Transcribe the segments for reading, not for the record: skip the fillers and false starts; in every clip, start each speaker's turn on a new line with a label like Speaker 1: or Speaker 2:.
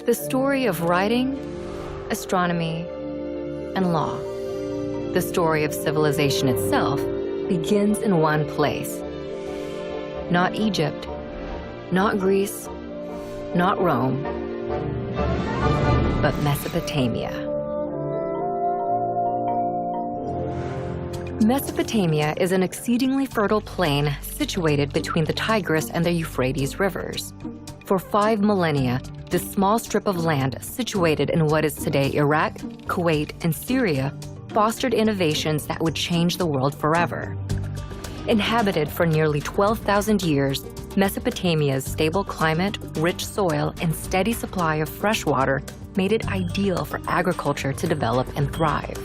Speaker 1: The story of writing, astronomy, and law. The story of civilization itself begins in one place. Not Egypt, not Greece, not Rome, but Mesopotamia. Mesopotamia is an exceedingly fertile plain situated between the Tigris and the Euphrates rivers. For 5 millennia, this small strip of land situated in what is today Iraq, Kuwait, and Syria fostered innovations that would change the world forever. Inhabited for nearly 12,000 years, Mesopotamia's stable climate, rich soil, and steady supply of fresh water made it ideal for agriculture to develop and thrive.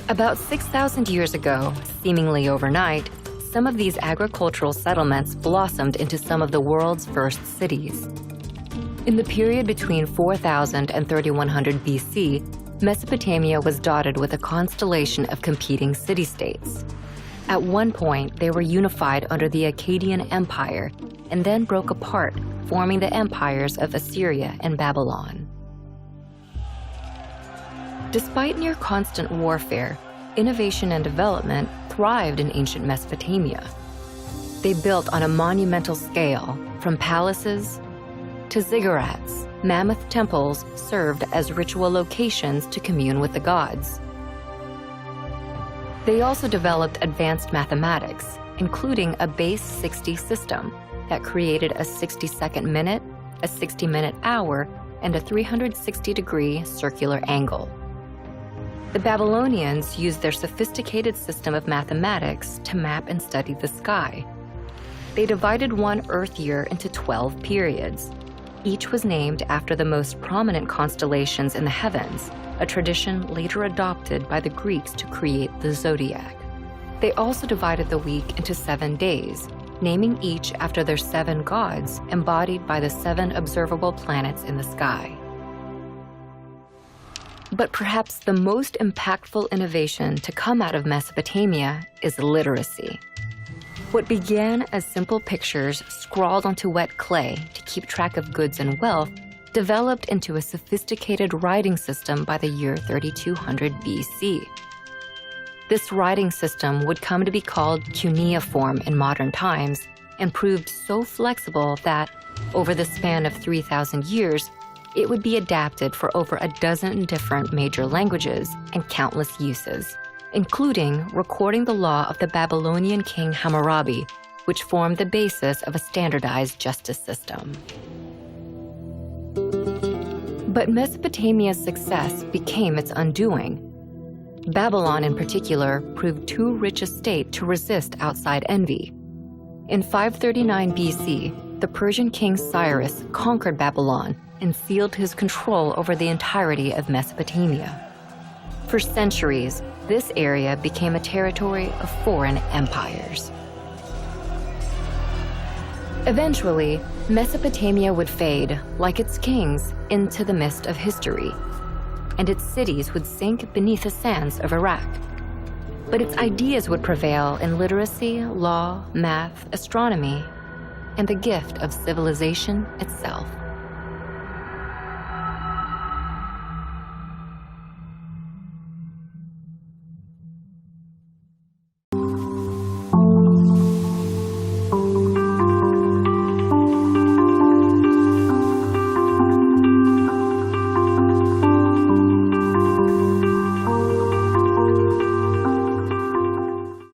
Speaker 1: About 6,000 years ago, seemingly overnight, some of these agricultural settlements blossomed into some of the world's first cities. In the period between 4000 and 3100 BC, Mesopotamia was dotted with a constellation of competing city-states. At one point, they were unified under the Akkadian Empire and then broke apart, forming the empires of Assyria and Babylon. Despite near constant warfare, innovation and development thrived in ancient Mesopotamia. They built on a monumental scale, from palaces to ziggurats. Mammoth temples served as ritual locations to commune with the gods. They also developed advanced mathematics, including a base 60 system that created a 60-second minute, a 60-minute hour, and a 360-degree circular angle. The Babylonians used their sophisticated system of mathematics to map and study the sky. They divided one Earth year into 12 periods. Each was named after the most prominent constellations in the heavens, a tradition later adopted by the Greeks to create the zodiac. They also divided the week into 7 days, naming each after their 7 gods embodied by the 7 observable planets in the sky. But perhaps the most impactful innovation to come out of Mesopotamia is literacy. What began as simple pictures scrawled onto wet clay to keep track of goods and wealth developed into a sophisticated writing system by the year 3200 BC. This writing system would come to be called cuneiform in modern times and proved so flexible that, over the span of 3,000 years, it would be adapted for over a dozen different major languages and countless uses, including recording the law of the Babylonian king Hammurabi, which formed the basis of a standardized justice system. But Mesopotamia's success became its undoing. Babylon, in particular, proved too rich a state to resist outside envy. In 539 BC, the Persian king Cyrus conquered Babylon and sealed his control over the entirety of Mesopotamia. For centuries, this area became a territory of foreign empires. Eventually, Mesopotamia would fade, like its kings, into the mist of history, and its cities would sink beneath the sands of Iraq. But its ideas would prevail in literacy, law, math, astronomy, and the gift of civilization itself.